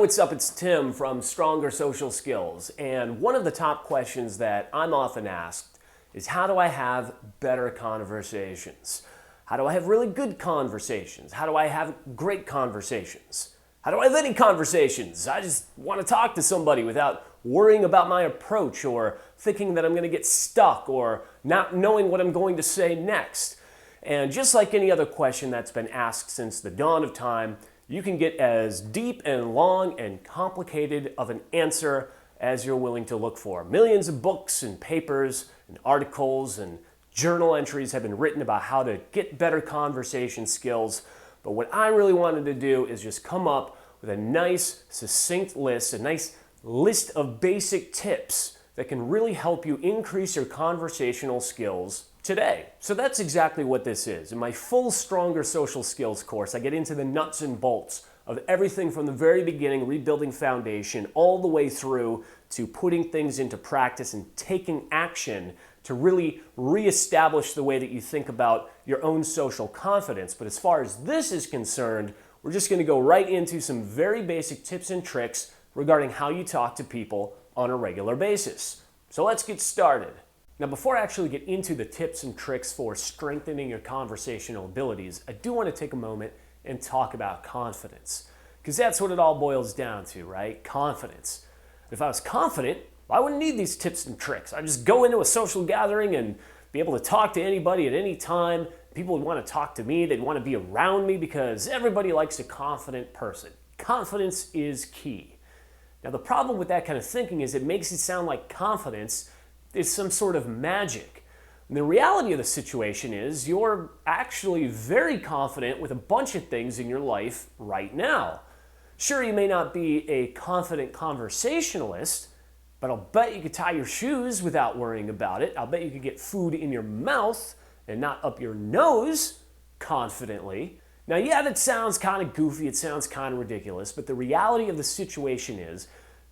what's up? It's Tim from Stronger Social Skills, and one of the top questions that I'm often asked is how do I have better conversations? How do I have really good conversations? How do I have great conversations? How do I have any conversations? I just want to talk to somebody without worrying about my approach or thinking that I'm going to get stuck or not knowing what I'm going to say next. And just like any other question that's been asked since the dawn of time, you can get as deep and long and complicated of an answer as you're willing to look for. Millions of books and papers and articles and journal entries have been written about how to get better conversation skills. But what I really wanted to do is just come up with a nice, succinct list, a nice list of basic tips that can really help you increase your conversational skills today. So that's exactly what this is. In my full Stronger Social Skills course, I get into the nuts and bolts of everything from the very beginning, rebuilding foundation, all the way through to putting things into practice and taking action to really reestablish the way that you think about your own social confidence. But as far as this is concerned, we're just going to go right into some very basic tips and tricks regarding how you talk to people on a regular basis. So let's get started. Now, before I actually get into the tips and tricks for strengthening your conversational abilities, I do want to take a moment and talk about confidence, because that's what it all boils down to, right? Confidence. If I was confident, I wouldn't need these tips and tricks. I'd just go into a social gathering and be able to talk to anybody at any time. People would want to talk to me. They'd want to be around me because everybody likes a confident person. Confidence is key. Now, the problem with that kind of thinking is it makes it sound like confidence is some sort of magic. And the reality of the situation is you're actually very confident with a bunch of things in your life right now. Sure, you may not be a confident conversationalist, but I'll bet you could tie your shoes without worrying about it. I'll bet you could get food in your mouth and not up your nose confidently. Now, yeah, that sounds kind of goofy, it sounds kind of ridiculous, but the reality of the situation is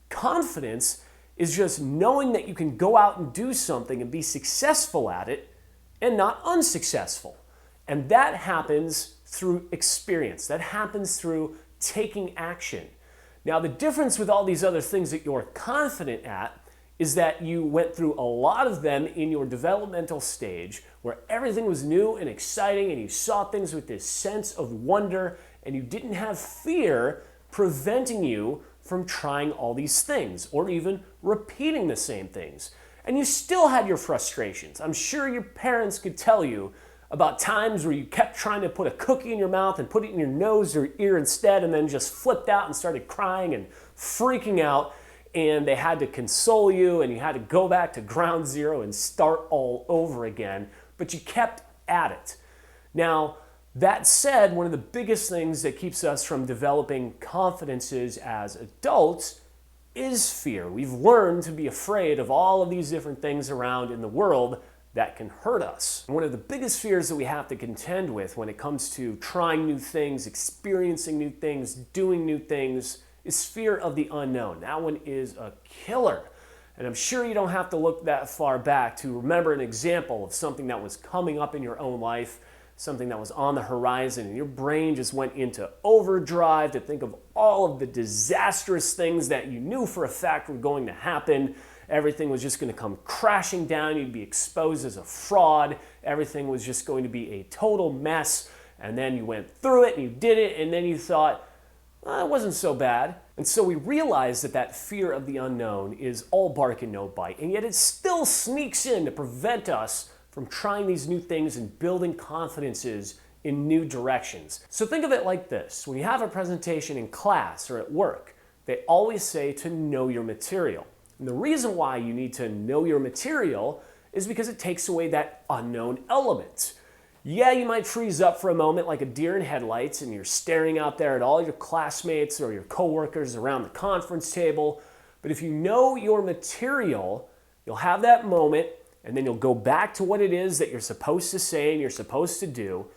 confidence is just knowing that you can go out and do something and be successful at it and not unsuccessful. And that happens through experience. That happens through taking action. Now, the difference with all these other things that you're confident at is that you went through a lot of them in your developmental stage where everything was new and exciting and you saw things with this sense of wonder and you didn't have fear preventing you from trying all these things or even repeating the same things. And you still had your frustrations. I'm sure your parents could tell you about times where you kept trying to put a cookie in your mouth and put it in your nose or ear instead and then just flipped out and started crying and freaking out, and they had to console you and you had to go back to ground zero and start all over again, but you kept at it. Now, that said, one of the biggest things that keeps us from developing confidences as adults is fear. We've learned to be afraid of all of these different things around in the world that can hurt us. One of the biggest fears that we have to contend with when it comes to trying new things, experiencing new things, doing new things, is fear of the unknown. That one is a killer. And I'm sure you don't have to look that far back to remember an example of something that was coming up in your own life, something that was on the horizon, and your brain just went into overdrive to think of all of the disastrous things that you knew for a fact were going to happen. Everything was just going to come crashing down. You'd be exposed as a fraud. Everything was just going to be a total mess. And then you went through it and you did it, and then you thought, it wasn't so bad. And so we realized that that fear of the unknown is all bark and no bite, and yet it still sneaks in to prevent us from trying these new things and building confidences in new directions. So think of it like this. When you have a presentation in class or at work, they always say to know your material. And the reason why you need to know your material is because it takes away that unknown element. Yeah, you might freeze up for a moment like a deer in headlights and you're staring out there at all your classmates or your coworkers around the conference table. But if you know your material, you'll have that moment and then you'll go back to what it is that you're supposed to say and you're supposed to do,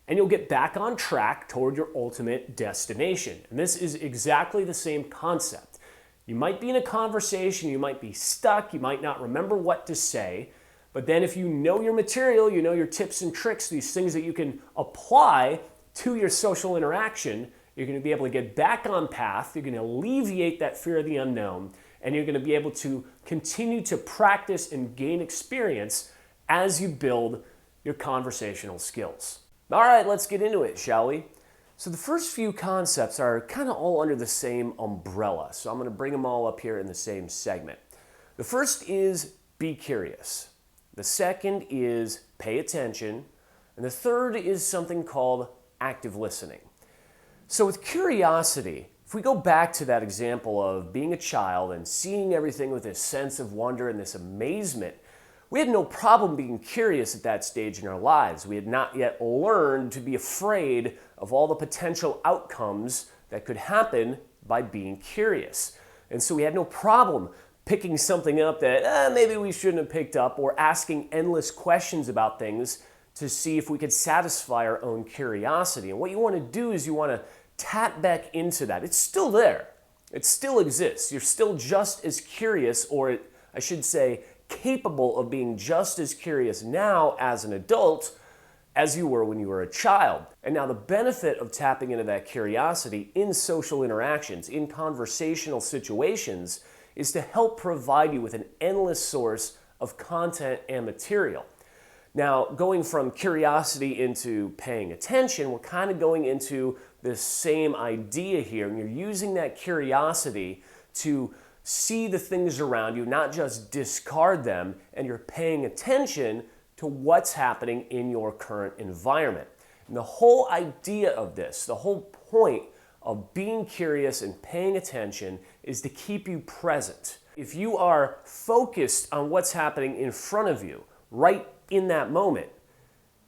and you'll get back on track toward your ultimate destination. And this is exactly the same concept. You might be in a conversation, you might be stuck, you might not remember what to say, but then if you know your material, you know your tips and tricks, these things that you can apply to your social interaction, You're going to be able to get back on path. You're going to alleviate that fear of the unknown, and you're going to be able to continue to practice and gain experience as you build your conversational skills. All right, let's get into it, shall we? So the first few concepts are kind of all under the same umbrella. So I'm going to bring them all up here in the same segment. The first is be curious. The second is pay attention. And the third is something called active listening. So with curiosity, if we go back to that example of being a child and seeing everything with this sense of wonder and this amazement, we had no problem being curious at that stage in our lives. We had not yet learned to be afraid of all the potential outcomes that could happen by being curious. And so we had no problem picking something up that maybe we shouldn't have picked up, or asking endless questions about things to see if we could satisfy our own curiosity. And what you want to do is you want to tap back into that. It's still there. It still exists. You're still just as curious, or I should say, capable of being just as curious now as an adult as you were when you were a child. And now the benefit of tapping into that curiosity in social interactions, in conversational situations, is to help provide you with an endless source of content and material. Now, going from curiosity into paying attention, we're kind of going into this same idea here, and you're using that curiosity to see the things around you, not just discard them, and you're paying attention to what's happening in your current environment. And the whole idea of this, the whole point of being curious and paying attention, is to keep you present. If you are focused on what's happening in front of you, right in that moment,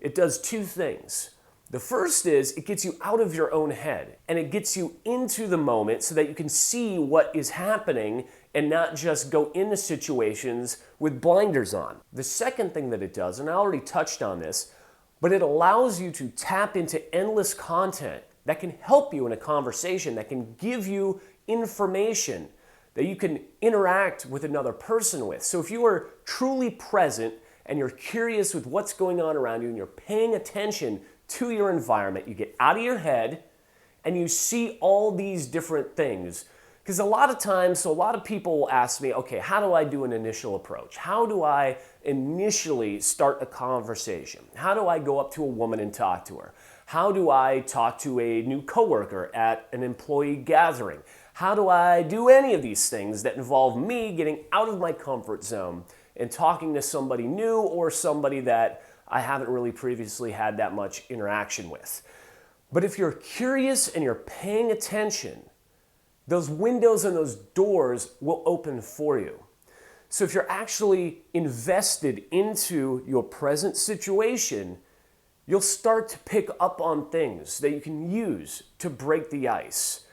it does two things. The first is it gets you out of your own head, and it gets you into the moment so that you can see what is happening and not just go into situations with blinders on. The second thing that it does, and I already touched on this, but it allows you to tap into endless content that can help you in a conversation, that can give you information that you can interact with another person with. So if you are truly present and you're curious with what's going on around you and you're paying attention to your environment, you get out of your head and you see all these different things. Because a lot of times, so a lot of people will ask me, okay, how do I do an initial approach? How do I initially start a conversation? How do I go up to a woman and talk to her? How do I talk to a new coworker at an employee gathering? How do I do any of these things that involve me getting out of my comfort zone and talking to somebody new or somebody that I haven't really previously had that much interaction with? But if you're curious and you're paying attention, those windows and those doors will open for you. So if you're actually invested into your present situation, you'll start to pick up on things that you can use to break the ice.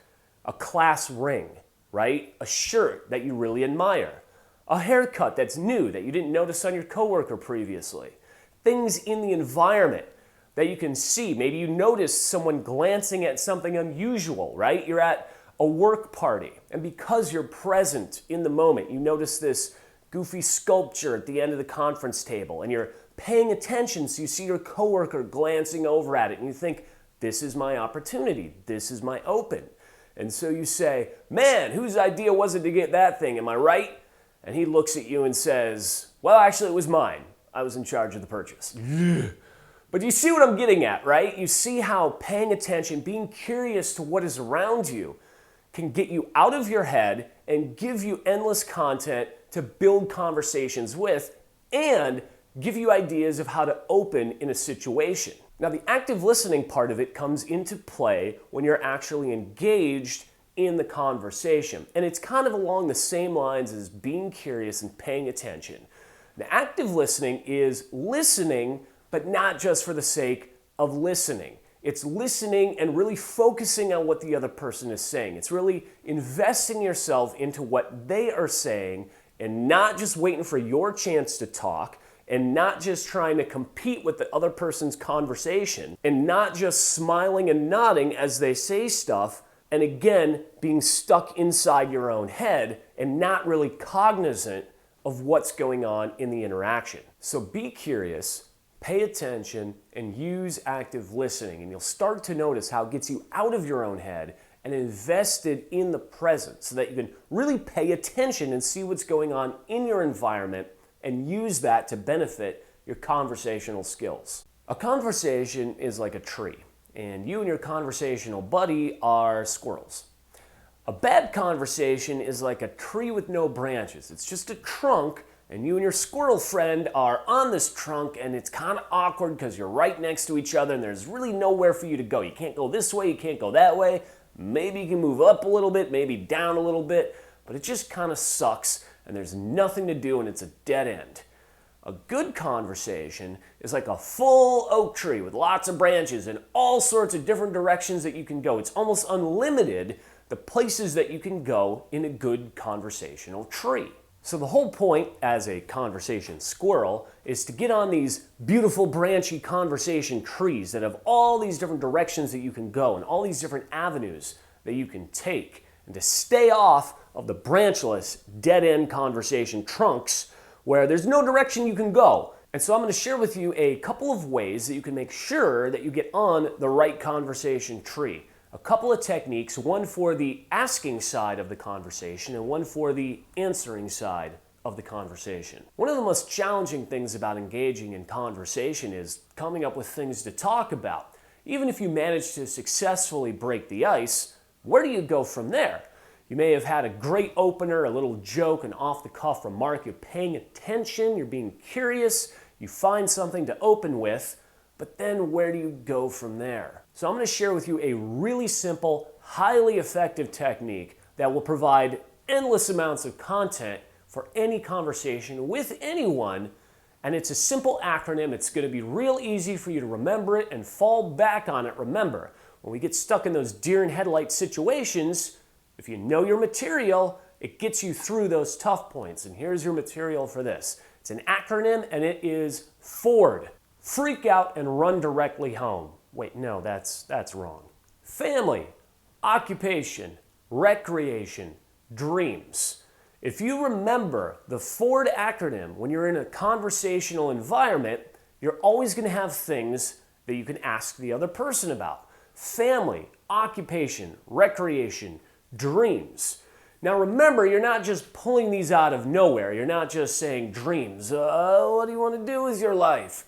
A class ring, right? A shirt that you really admire. A haircut that's new that you didn't notice on your coworker previously. Things in the environment that you can see. Maybe you noticed someone glancing at something unusual, right? You're at a work party, and because you're present in the moment, you notice this goofy sculpture at the end of the conference table, and you're paying attention, so you see your coworker glancing over at it, and you think, this is my opportunity, this is my open. And so you say, man, whose idea was it to get that thing, am I right? And he looks at you and says, well, actually, it was mine. I was in charge of the purchase. But you see what I'm getting at, right? You see how paying attention, being curious to what is around you, can get you out of your head and give you endless content to build conversations with and give you ideas of how to open in a situation. Now, the active listening part of it comes into play when you're actually engaged in the conversation. And it's kind of along the same lines as being curious and paying attention. The active listening is listening, but not just for the sake of listening. It's listening and really focusing on what the other person is saying. It's really investing yourself into what they are saying and not just waiting for your chance to talk and not just trying to compete with the other person's conversation and not just smiling and nodding as they say stuff and again being stuck inside your own head and not really cognizant of what's going on in the interaction. So be curious, Pay attention and use active listening, and you'll start to notice how it gets you out of your own head and invested in the present so that you can really pay attention and see what's going on in your environment and use that to benefit your conversational skills. A conversation is like a tree, and you and your conversational buddy are squirrels. A bad conversation is like a tree with no branches. It's just a trunk, and you and your squirrel friend are on this trunk, and it's kind of awkward because you're right next to each other and there's really nowhere for you to go. You can't go this way, you can't go that way. Maybe you can move up a little bit, maybe down a little bit, but it just kind of sucks and there's nothing to do and it's a dead end. A good conversation is like a full oak tree with lots of branches and all sorts of different directions that you can go. It's almost unlimited, the places that you can go in a good conversational tree. So the whole point as a conversation squirrel is to get on these beautiful branchy conversation trees that have all these different directions that you can go and all these different avenues that you can take, and to stay off of the branchless, dead-end conversation trunks where there's no direction you can go. And so I'm going to share with you a couple of ways that you can make sure that you get on the right conversation tree. A couple of techniques, one for the asking side of the conversation and one for the answering side of the conversation. One of the most challenging things about engaging in conversation is coming up with things to talk about. Even if you manage to successfully break the ice, where do you go from there? You may have had a great opener, a little joke, an off-the-cuff remark. You're paying attention, you're being curious, you find something to open with, but then where do you go from there? So I'm going to share with you a really simple, highly effective technique that will provide endless amounts of content for any conversation with anyone. And it's a simple acronym. It's going to be real easy for you to remember it and fall back on it. Remember, when we get stuck in those deer in headlights situations, if you know your material, it gets you through those tough points. And here's your material for this. It's an acronym and it is FORD. Freak out and run directly home. Wait, no, that's wrong. Family, occupation, recreation, dreams. If you remember the FORD acronym when you're in a conversational environment, you're always going to have things that you can ask the other person about. Family, occupation, recreation, dreams. Now remember, you're not just pulling these out of nowhere. You're not just saying dreams. What do you want to do with your life?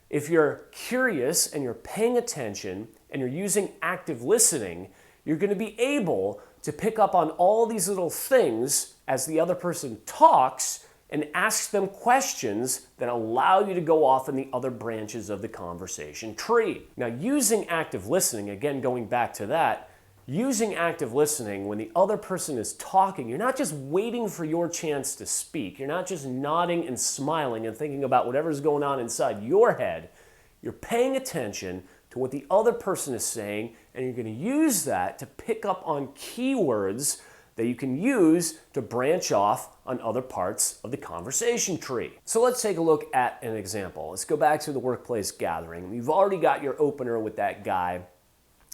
If you're curious and you're paying attention and you're using active listening, you're going to be able to pick up on all these little things as the other person talks and ask them questions that allow you to go off in the other branches of the conversation tree. Now, using active listening, again, going back to that, using active listening when the other person is talking, you're not just waiting for your chance to speak. You're not just nodding and smiling and thinking about whatever's going on inside your head. You're paying attention to what the other person is saying, and you're going to use that to pick up on keywords that you can use to branch off on other parts of the conversation tree. So let's take a look at an example. Let's go back to the workplace gathering. You've already got your opener with that guy.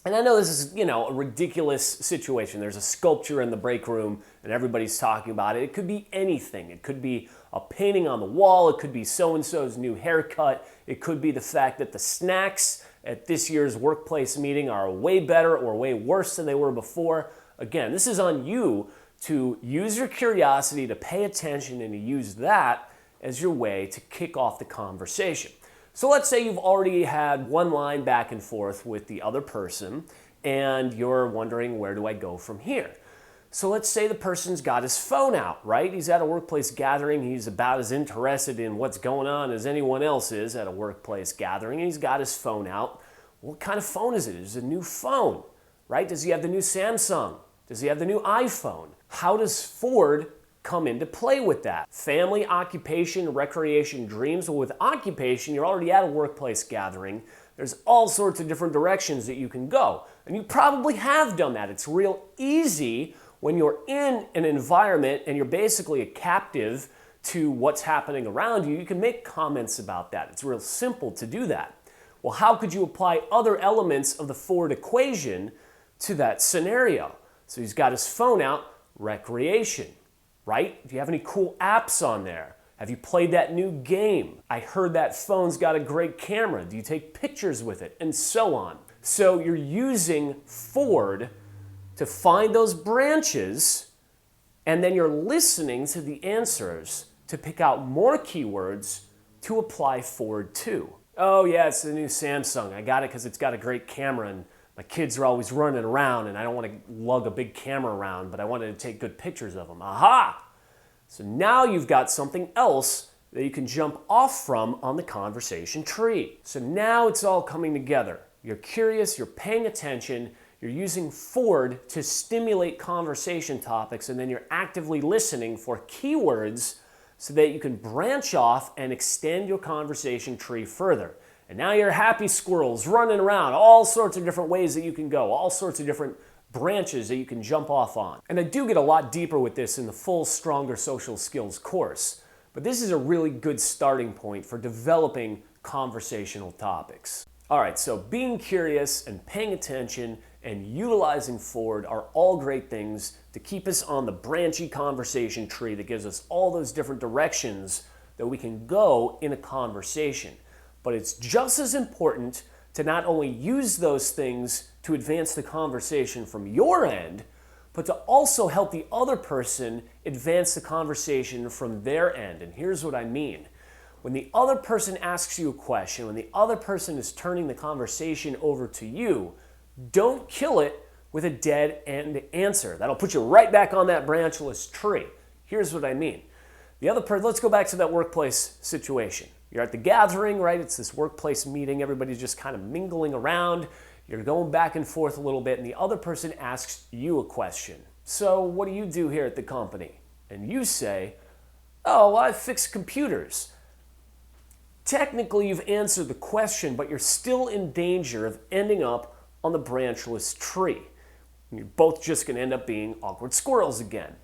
And I know this is, a ridiculous situation. There's a sculpture in the break room and everybody's talking about it. It could be anything. It could be a painting on the wall. It could be so-and-so's new haircut. It could be the fact that the snacks at this year's workplace meeting are way better or way worse than they were before. Again, this is on you to use your curiosity, to pay attention, and to use that as your way to kick off the conversation. So let's say you've already had one line back and forth with the other person and you're wondering, where do I go from here? So let's say the person's got his phone out, right? He's at a workplace gathering. He's about as interested in what's going on as anyone else is at a workplace gathering. And he's got his phone out. What kind of phone is it? Is it a new phone, right? Does he have the new Samsung? Does he have the new iPhone? How does Ford come into play with that? Family, occupation, recreation, dreams. Well, with occupation, you're already at a workplace gathering. There's all sorts of different directions that you can go. And you probably have done that. It's real easy when you're in an environment and you're basically a captive to what's happening around you. You can make comments about that. It's real simple to do that. Well, how could you apply other elements of the Ford equation to that scenario? So he's got his phone out, recreation. Right? Do you have any cool apps on there? Have you played that new game? I heard that phone's got a great camera. Do you take pictures with it? And so on. So you're using forward to find those branches, and then you're listening to the answers to pick out more keywords to apply forward to. Oh yeah, it's the new Samsung. I got it because it's got a great camera and my kids are always running around and I don't want to lug a big camera around, but I wanted to take good pictures of them. Aha! So now you've got something else that you can jump off from on the conversation tree. So now it's all coming together. You're curious, you're paying attention, you're using forward to stimulate conversation topics, and then you're actively listening for keywords so that you can branch off and extend your conversation tree further. And now you're happy squirrels running around, all sorts of different ways that you can go, all sorts of different branches that you can jump off on. And I do get a lot deeper with this in the full Stronger Social Skills course, but this is a really good starting point for developing conversational topics. All right, so being curious and paying attention and utilizing forward are all great things to keep us on the branchy conversation tree that gives us all those different directions that we can go in a conversation. But it's just as important to not only use those things to advance the conversation from your end, but to also help the other person advance the conversation from their end. And here's what I mean. When the other person asks you a question, when the other person is turning the conversation over to you, don't kill it with a dead end answer. That'll put you right back on that branchless tree. Here's what I mean. Let's go back to that workplace situation. You're at the gathering, right? It's this workplace meeting. Everybody's just kind of mingling around. You're going back and forth a little bit, and the other person asks you a question. So what do you do here at the company? And you say, oh, I fix computers. Technically, you've answered the question, but you're still in danger of ending up on the branchless tree. You're both just going to end up being awkward squirrels again.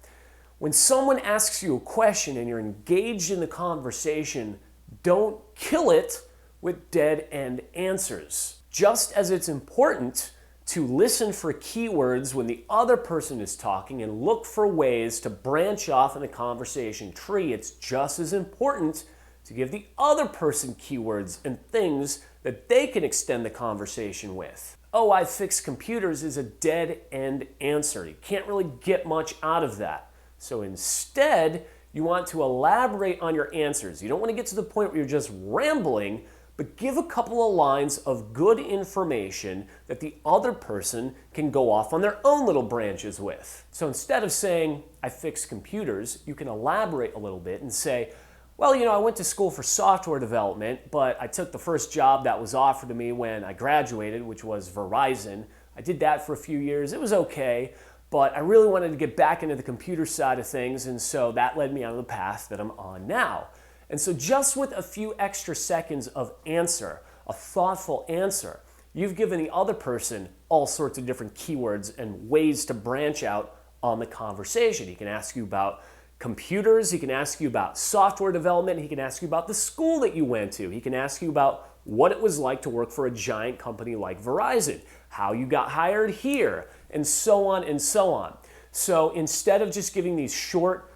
When someone asks you a question and you're engaged in the conversation, don't kill it with dead-end answers. Just as it's important to listen for keywords when the other person is talking and look for ways to branch off in a conversation tree, it's just as important to give the other person keywords and things that they can extend the conversation with. Oh, I fix computers is a dead-end answer. You can't really get much out of that. So instead, you want to elaborate on your answers. You don't want to get to the point where you're just rambling, but give a couple of lines of good information that the other person can go off on their own little branches with. So instead of saying, I fix computers, you can elaborate a little bit and say, well, I went to school for software development, but I took the first job that was offered to me when I graduated, which was Verizon. I did that for a few years. It was okay, but I really wanted to get back into the computer side of things, and so that led me on the path that I'm on now. And so just with a few extra seconds of answer, a thoughtful answer, you've given the other person all sorts of different keywords and ways to branch out on the conversation. He can ask you about computers, he can ask you about software development, he can ask you about the school that you went to, he can ask you about what it was like to work for a giant company like Verizon, how you got hired here, and so on and so on. So instead of just giving these short,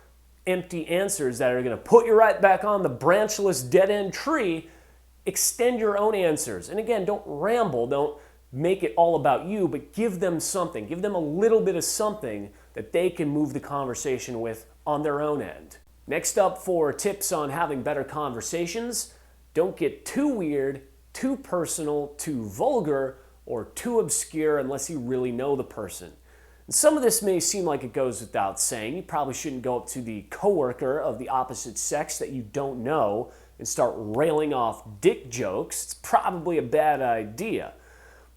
empty answers that are going to put you right back on the branchless dead-end tree, extend your own answers. And again, don't ramble, don't make it all about you, but give them something. Give them a little bit of something that they can move the conversation with on their own end. Next up for tips on having better conversations, don't get too weird, too personal, too vulgar, or too obscure unless you really know the person. And some of this may seem like it goes without saying. You probably shouldn't go up to the coworker of the opposite sex that you don't know and start railing off dick jokes. It's probably a bad idea.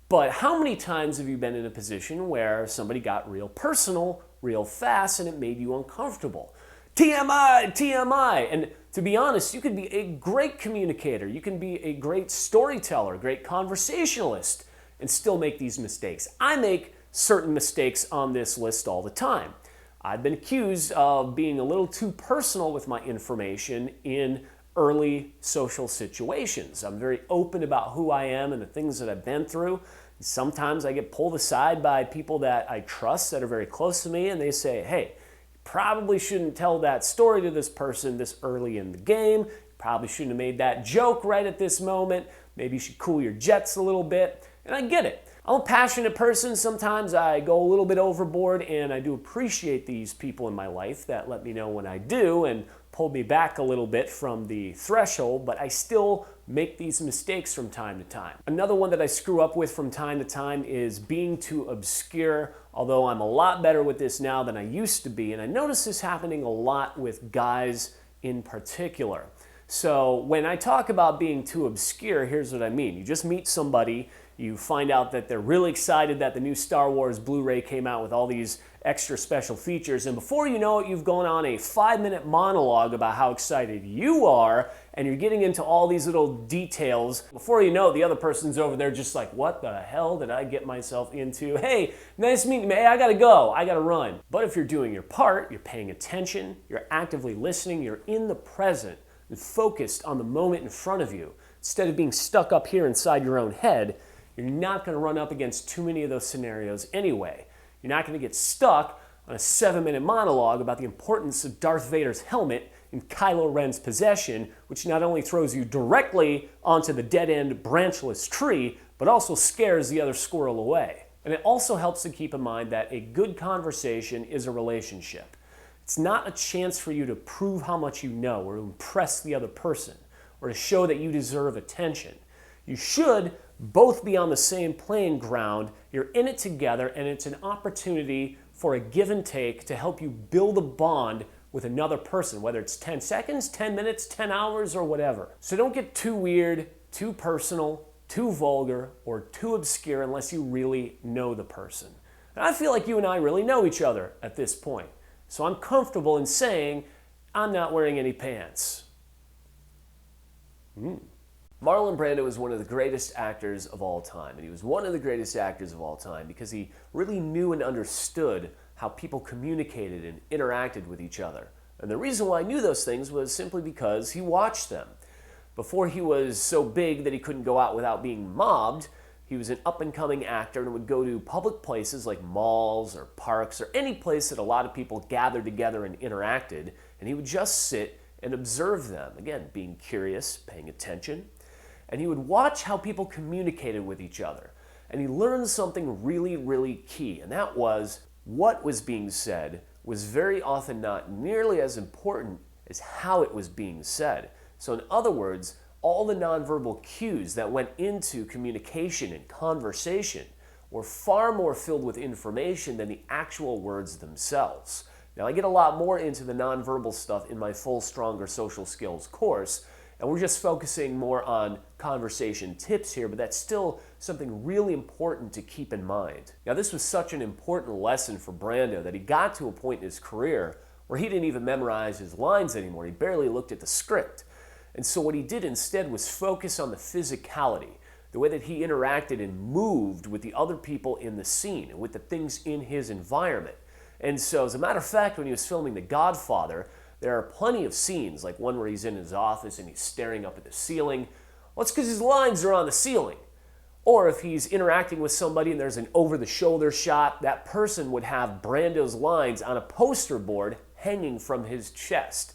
But how many times have you been in a position where somebody got real personal, real fast, and it made you uncomfortable? TMI, TMI. And to be honest, you could be a great communicator. You can be a great storyteller, great conversationalist, and still make these mistakes. I make certain mistakes on this list all the time. I've been accused of being a little too personal with my information in early social situations. I'm very open about who I am and the things that I've been through. Sometimes I get pulled aside by people that I trust that are very close to me, and they say, hey, Probably shouldn't tell that story to this person this early in the game. Probably shouldn't have made that joke right at this moment. Maybe you should cool your jets a little bit. And I get it. I'm a passionate person. Sometimes I go a little bit overboard, and I do appreciate these people in my life that let me know when I do and pull me back a little bit from the threshold, but I still make these mistakes from time to time. Another one that I screw up with from time to time is being too obscure, although I'm a lot better with this now than I used to be, and I notice this happening a lot with guys in particular. So when I talk about being too obscure, here's what I mean. You just meet somebody, you find out that they're really excited that the new Star Wars Blu-ray came out with all these extra special features, and before you know it, you've gone on a 5-minute monologue about how excited you are, and you're getting into all these little details. Before you know it, the other person's over there just like, what the hell did I get myself into? Hey, nice meeting you. Hey, I gotta go, I gotta run. But if you're doing your part, you're paying attention, you're actively listening, you're in the present, and focused on the moment in front of you, instead of being stuck up here inside your own head, you're not gonna run up against too many of those scenarios anyway. You're not going to get stuck on a 7-minute monologue about the importance of Darth Vader's helmet in Kylo Ren's possession, which not only throws you directly onto the dead-end branchless tree, but also scares the other squirrel away. And it also helps to keep in mind that a good conversation is a relationship. It's not a chance for you to prove how much you know or to impress the other person or to show that you deserve attention. You should both be on the same playing ground. You're in it together, and it's an opportunity for a give and take to help you build a bond with another person, whether it's 10 seconds, 10 minutes, 10 hours, or whatever. So don't get too weird, too personal, too vulgar, or too obscure unless you really know the person. And I feel like you and I really know each other at this point. So I'm comfortable in saying I'm not wearing any pants. Marlon Brando is one of the greatest actors of all time, and he was one of the greatest actors of all time because he really knew and understood how people communicated and interacted with each other. And the reason why I knew those things was simply because he watched them. Before he was so big that he couldn't go out without being mobbed, he was an up-and-coming actor and would go to public places like malls or parks or any place that a lot of people gathered together and interacted, and he would just sit and observe them. Again, being curious, paying attention. And he would watch how people communicated with each other. And he learned something really, really key, and that was what was being said was very often not nearly as important as how it was being said. So in other words, all the nonverbal cues that went into communication and conversation were far more filled with information than the actual words themselves. Now, I get a lot more into the nonverbal stuff in my full Stronger Social Skills course, and we're just focusing more on conversation tips here, but that's still something really important to keep in mind. Now, this was such an important lesson for Brando that he got to a point in his career where he didn't even memorize his lines anymore. He barely looked at the script. And so what he did instead was focus on the physicality, the way that he interacted and moved with the other people in the scene and with the things in his environment. And so, as a matter of fact, when he was filming The Godfather, there are plenty of scenes, like one where he's in his office and he's staring up at the ceiling. Well, it's because his lines are on the ceiling. Or if he's interacting with somebody and there's an over-the-shoulder shot, that person would have Brando's lines on a poster board hanging from his chest.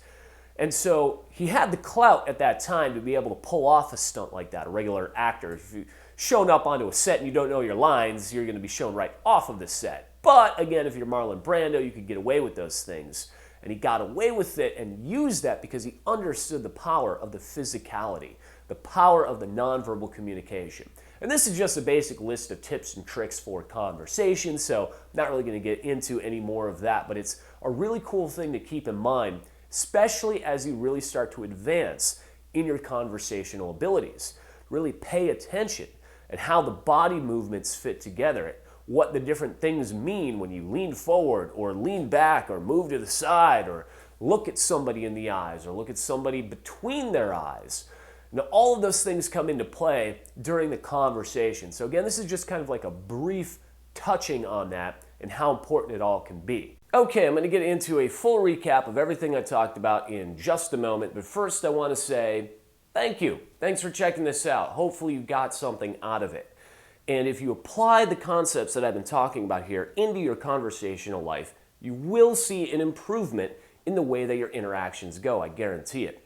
And so he had the clout at that time to be able to pull off a stunt like that, a regular actor. If you've shown up onto a set and you don't know your lines, you're going to be shown right off of the set. But again, if you're Marlon Brando, you could get away with those things. And he got away with it and used that because he understood the power of the physicality, the power of the nonverbal communication. And this is just a basic list of tips and tricks for conversation, so I'm not really going to get into any more of that, but it's a really cool thing to keep in mind, especially as you really start to advance in your conversational abilities. Really pay attention at how the body movements fit together, what the different things mean when you lean forward or lean back or move to the side or look at somebody in the eyes or look at somebody between their eyes. Now, all of those things come into play during the conversation. So again, this is just kind of like a brief touching on that and how important it all can be. Okay, I'm going to get into a full recap of everything I talked about in just a moment, but first I want to say thank you. Thanks for checking this out. Hopefully you got something out of it. And if you apply the concepts that I've been talking about here into your conversational life, You will see an improvement in the way that your interactions go, I guarantee it.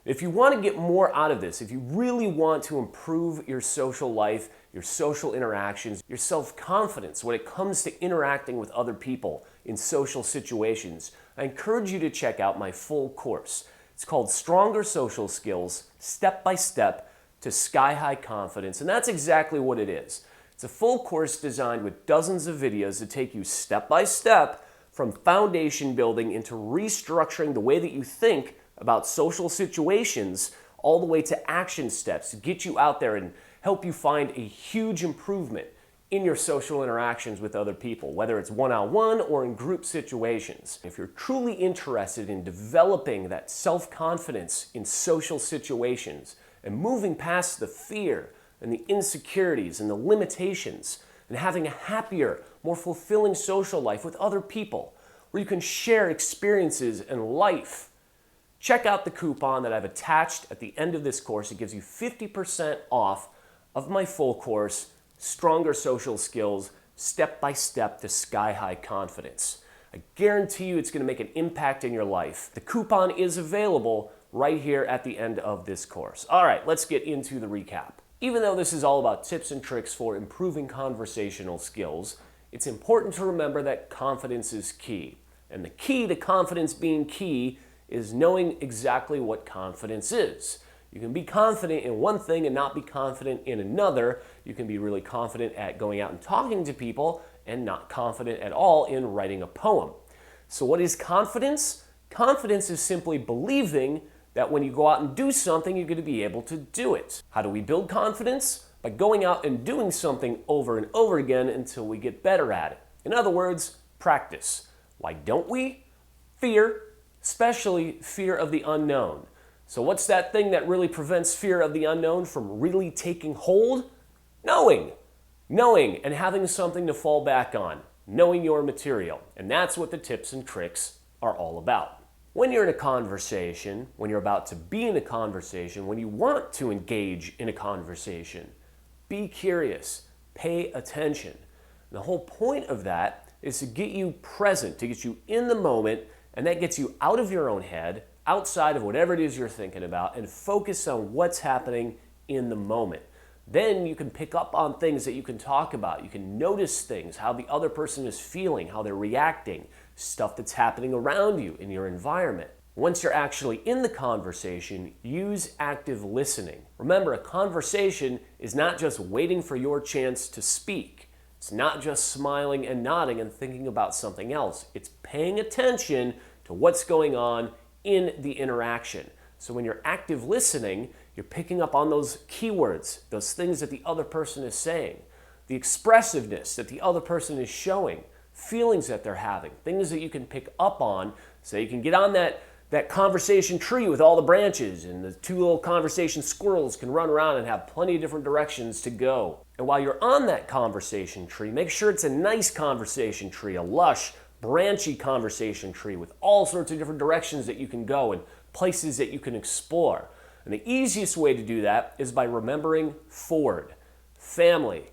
If you want to get more out of this, if you really want to improve your social life, your social interactions, your self-confidence when it comes to interacting with other people in social situations, I encourage you to check out my full course. It's called Stronger Social Skills, Step by Step to Sky-High Confidence, and that's exactly what it is. It's a full course designed with dozens of videos to take you step by step from foundation building into restructuring the way that you think about social situations, all the way to action steps to get you out there and help you find a huge improvement in your social interactions with other people, whether it's one-on-one or in group situations. If you're truly interested in developing that self-confidence in social situations and moving past the fear and the insecurities and the limitations and having a happier, more fulfilling social life with other people where you can share experiences and life, check out the coupon that I've attached at the end of this course. It gives you 50% off of my full course, Stronger Social Skills, Step by Step to Sky-High Confidence. I guarantee you it's going to make an impact in your life. The coupon is available right here at the end of this course. All right, let's get into the recap. Even though this is all about tips and tricks for improving conversational skills, it's important to remember that confidence is key. And the key to confidence being key is knowing exactly what confidence is. You can be confident in one thing and not be confident in another. You can be really confident at going out and talking to people and not confident at all in writing a poem. So what is confidence? Confidence is simply believing that when you go out and do something, you're going to be able to do it. How do we build confidence? By going out and doing something over and over again until we get better at it. In other words, practice. Why don't we? Fear. Especially fear of the unknown. So what's that thing that really prevents fear of the unknown from really taking hold? Knowing. Knowing and having something to fall back on. Knowing your material. And that's what the tips and tricks are all about. When you're in a conversation, when you're about to be in a conversation, when you want to engage in a conversation, be curious. Pay attention. And the whole point of that is to get you present, to get you in the moment, and that gets you out of your own head, outside of whatever it is you're thinking about, and focus on what's happening in the moment. Then you can pick up on things that you can talk about. You can notice things, how the other person is feeling, how they're reacting, stuff that's happening around you in your environment. Once you're actually in the conversation, use active listening. Remember, a conversation is not just waiting for your chance to speak. It's not just smiling and nodding and thinking about something else. It's paying attention to what's going on in the interaction. So when you're active listening, you're picking up on those keywords, those things that the other person is saying, the expressiveness that the other person is showing, feelings that they're having, things that you can pick up on so you can get on that conversation tree with all the branches, and the two little conversation squirrels can run around and have plenty of different directions to go. And while you're on that conversation tree, make sure it's a nice conversation tree, a lush, branchy conversation tree with all sorts of different directions that you can go and places that you can explore. And the easiest way to do that is by remembering FORD: family,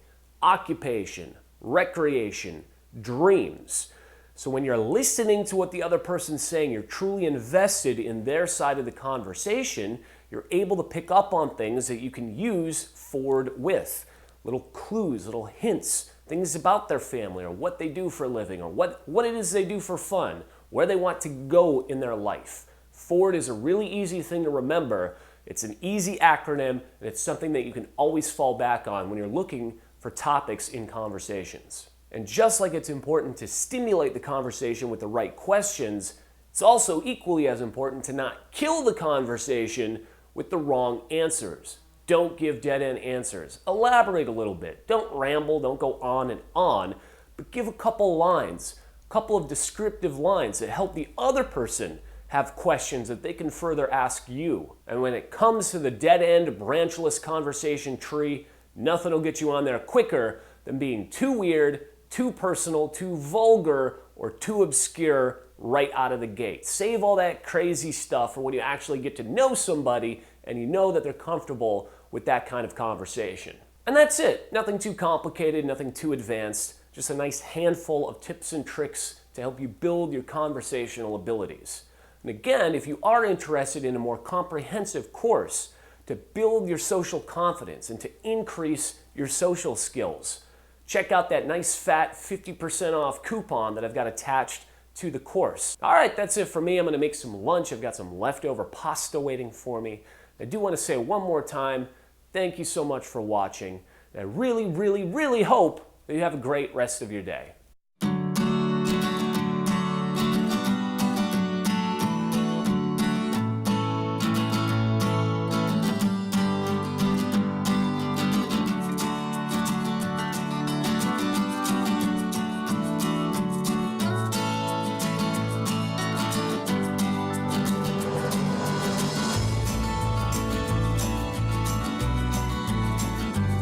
occupation, recreation, dreams. So when you're listening to what the other person's saying, you're truly invested in their side of the conversation, you're able to pick up on things that you can use FORD with. Little clues, little hints, things about their family or what they do for a living or what it is they do for fun, where they want to go in their life. FORD is a really easy thing to remember. It's an easy acronym, and it's something that you can always fall back on when you're looking for topics in conversations. And just like it's important to stimulate the conversation with the right questions, it's also equally as important to not kill the conversation with the wrong answers. Don't give dead-end answers. Elaborate a little bit. Don't ramble, don't go on, but give a couple lines, a couple of descriptive lines that help the other person have questions that they can further ask you. And when it comes to the dead-end, branchless conversation tree, nothing will get you on there quicker than being too weird, too personal, too vulgar, or too obscure right out of the gate. Save all that crazy stuff for when you actually get to know somebody and you know that they're comfortable with that kind of conversation. And that's it. Nothing too complicated, nothing too advanced, just a nice handful of tips and tricks to help you build your conversational abilities. And again, if you are interested in a more comprehensive course to build your social confidence and to increase your social skills, check out that nice fat 50% off coupon that I've got attached to the course. All right, that's it for me. I'm going to make some lunch. I've got some leftover pasta waiting for me. I do want to say one more time, thank you so much for watching. And I really, really, really hope that you have a great rest of your day.